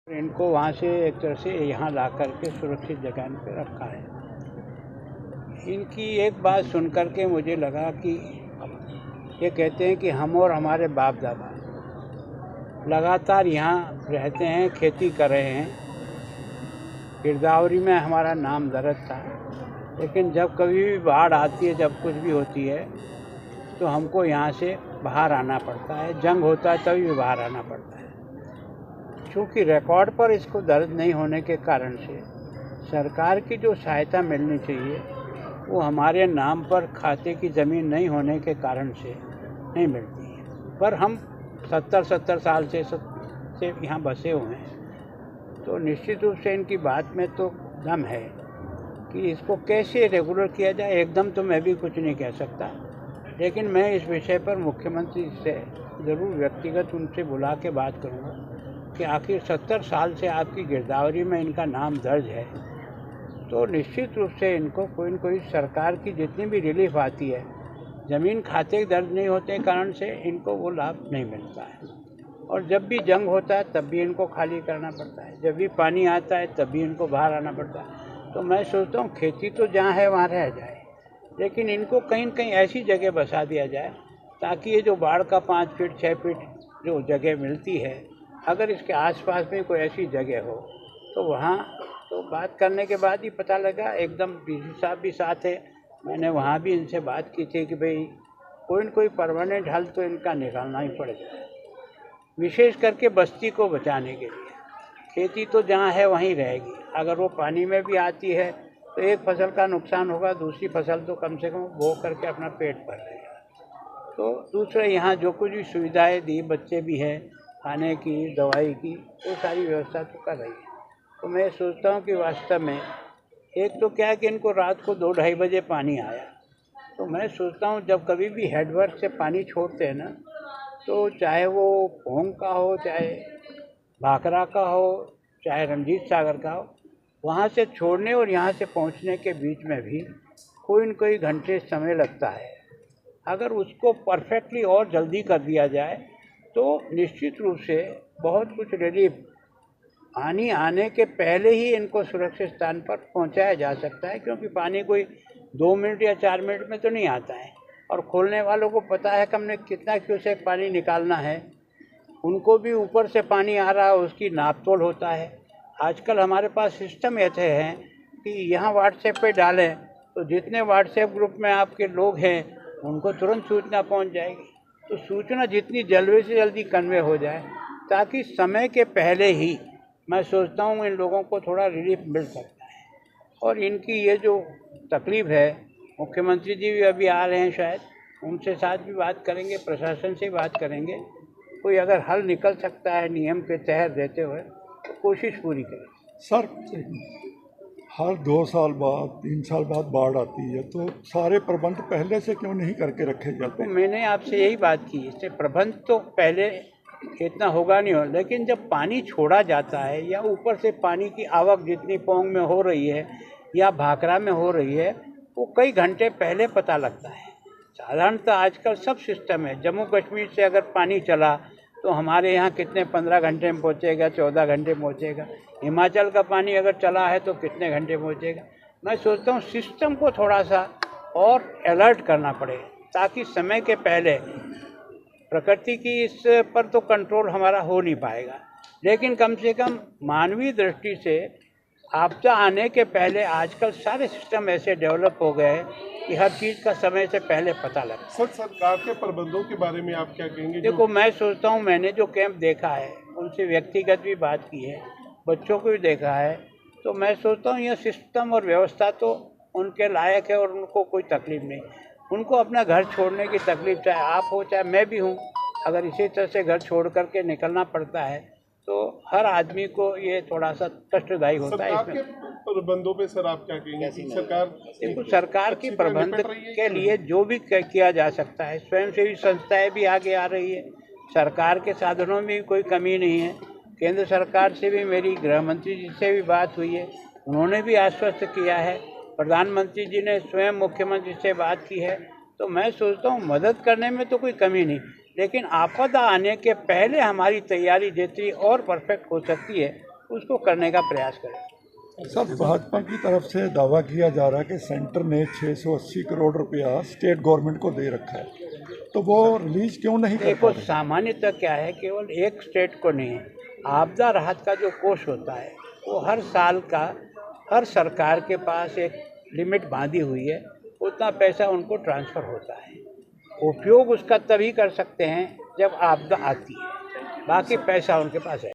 इनको वहाँ से एक तरह से यहाँ ला करके सुरक्षित जगह पे रखा है। इनकी एक बात सुन करके मुझे लगा कि ये कहते हैं कि हम और हमारे बाप दादा लगातार यहाँ रहते हैं, खेती कर रहे हैं, गिरदावरी में हमारा नाम दर्ज था, लेकिन जब कभी भी बाढ़ आती है, जब कुछ भी होती है तो हमको यहाँ से बाहर आना पड़ता है। जंग होता है तभी भी बाहर आना पड़ता है। क्योंकि रिकॉर्ड पर इसको दर्ज नहीं होने के कारण से सरकार की जो सहायता मिलनी चाहिए वो हमारे नाम पर खाते की ज़मीन नहीं होने के कारण से नहीं मिलती है। पर हम 70 साल से यहाँ बसे हुए हैं, तो निश्चित रूप से इनकी बात में तो दम है कि इसको कैसे रेगुलर किया जाए। एकदम तो मैं भी कुछ नहीं कह सकता, लेकिन मैं इस विषय पर मुख्यमंत्री से ज़रूर व्यक्तिगत उनसे बुला के बात करूँगा कि आखिर 70 साल से आपकी गिरदावरी में इनका नाम दर्ज है, तो निश्चित रूप से इनको कोई न कोई सरकार की जितनी भी रिलीफ आती है, ज़मीन खाते दर्ज नहीं होते कारण से इनको वो लाभ नहीं मिलता है। और जब भी जंग होता है तब भी इनको खाली करना पड़ता है, जब भी पानी आता है तब भी इनको बाहर आना पड़ता है। तो मैं सोचता हूँ खेती तो जहाँ है वहाँ रह जाए, लेकिन इनको कहीं न कहीं ऐसी जगह बसा दिया जाए ताकि ये जो बाढ़ का 5 फीट 6 फीट जो जगह मिलती है, अगर इसके आसपास में कोई ऐसी जगह हो तो वहाँ तो बात करने के बाद ही पता लगा। एकदम डीसी साहब भी साथ है, मैंने वहाँ भी इनसे बात की थी कि भाई कोई न कोई परमानेंट हल तो इनका निकालना ही पड़ेगा, विशेष करके बस्ती को बचाने के लिए। खेती तो जहाँ है वहीं रहेगी, अगर वो पानी में भी आती है तो एक फसल का नुकसान होगा, दूसरी फसल तो कम से कम बो करके अपना पेट भर लेगा। तो दूसरे यहाँ जो कुछ भी सुविधाएं दी, बच्चे भी हैं, खाने की दवाई की, वो सारी व्यवस्था तो कर रही है। तो मैं सोचता हूँ कि वास्तव में एक तो क्या है कि इनको रात को 2-2:30 बजे पानी आया, तो मैं सोचता हूँ जब कभी भी हेडवर्क से पानी छोड़ते हैं ना, तो चाहे वो पोंग का हो, चाहे भाखड़ा का हो, चाहे रंजीत सागर का हो, वहाँ से छोड़ने और यहाँ से पहुँचने के बीच में भी कोई न कोई घंटे समय लगता है। अगर उसको परफेक्टली और जल्दी कर दिया जाए तो निश्चित रूप से बहुत कुछ रिलीफ पानी आने के पहले ही इनको सुरक्षित स्थान पर पहुंचाया जा सकता है, क्योंकि पानी कोई 2 मिनट या 4 मिनट में तो नहीं आता है। और खोलने वालों को पता है कि हमने कितना क्यूसेक पानी निकालना है, उनको भी ऊपर से पानी आ रहा है, उसकी नापतोल होता है। आजकल हमारे पास सिस्टम ऐसे हैं कि यहाँ व्हाट्सएप पे डालें तो जितने व्हाट्सएप ग्रुप में आपके लोग हैं उनको तुरंत सूचना पहुँच जाएगी। तो सूचना जितनी जल्दी से जल्दी कन्वे हो जाए ताकि समय के पहले ही, मैं सोचता हूँ इन लोगों को थोड़ा रिलीफ मिल सकता है। और इनकी ये जो तकलीफ़ है, मुख्यमंत्री जी भी अभी आ रहे हैं, शायद उनसे साथ भी बात करेंगे, प्रशासन से बात करेंगे, कोई अगर हल निकल सकता है नियम के तहत देते हुए तो कोशिश पूरी करें। सर, हर 2 साल बाद 3 साल बाद बाढ़ आती है, तो सारे प्रबंध पहले से क्यों नहीं करके रखे जाते? तो मैंने आपसे यही बात की, इससे प्रबंध तो पहले इतना होगा नहीं हो, लेकिन जब पानी छोड़ा जाता है या ऊपर से पानी की आवक जितनी पोंग में हो रही है या भाखड़ा में हो रही है, वो कई घंटे पहले पता लगता है। साधारणतः आजकल सब सिस्टम है, जम्मू कश्मीर से अगर पानी चला तो हमारे यहाँ कितने 15 घंटे में पहुँचेगा, 14 घंटे में पहुँचेगा। हिमाचल का पानी अगर चला है तो कितने घंटे पहुँचेगा। मैं सोचता हूँ सिस्टम को थोड़ा सा और अलर्ट करना पड़े ताकि समय के पहले, प्रकृति की इस पर तो कंट्रोल हमारा हो नहीं पाएगा, लेकिन कम से कम मानवीय दृष्टि से आपदा आने के पहले आजकल सारे सिस्टम ऐसे डेवलप हो गए हैं कि हर चीज़ का समय से पहले पता लगता है। सर, सरकार के प्रबंधों के बारे में आप क्या कहेंगे? देखो, मैं सोचता हूँ मैंने जो कैंप देखा है उनसे व्यक्तिगत भी बात की है, बच्चों को भी देखा है, तो मैं सोचता हूँ यह सिस्टम और व्यवस्था तो उनके लायक है और उनको कोई तकलीफ नहीं। उनको अपना घर छोड़ने की तकलीफ चाहे आप हो चाहे मैं भी हूँ, अगर इसी तरह से घर छोड़ करके निकलना पड़ता है तो हर आदमी को ये थोड़ा सा कष्टदायी होता है। सरकार के प्रबंधों पे सर आप क्या कहेंगे कि सरकार, देखो, सरकार की प्रबंध के लिए जो भी किया जा सकता है, स्वयंसेवी संस्थाएं भी आगे आ रही है, सरकार के साधनों में भी कोई कमी नहीं है। केंद्र सरकार से भी मेरी गृह मंत्री जी से भी बात हुई है, उन्होंने भी आश्वस्त किया है, प्रधानमंत्री जी ने स्वयं मुख्यमंत्री से बात की है। तो मैं सोचता हूँ मदद करने में तो कोई कमी नहीं, लेकिन आपदा आने के पहले हमारी तैयारी जितनी और परफेक्ट हो सकती है उसको करने का प्रयास करें। सब भाजपा की तरफ से दावा किया जा रहा है कि सेंटर ने 680 करोड़ रुपया स्टेट गवर्नमेंट को दे रखा है, तो वो रिलीज क्यों नहीं कर देखो, पा रहे? सामान्यतः क्या है, केवल एक स्टेट को नहीं, आपदा राहत का जो कोष होता है वो हर साल का हर सरकार के पास एक लिमिट बांधी हुई है, उतना पैसा उनको ट्रांसफ़र होता है। उपयोग उसका तभी कर सकते हैं जब आपदा आती है, बाकी पैसा उनके पास है।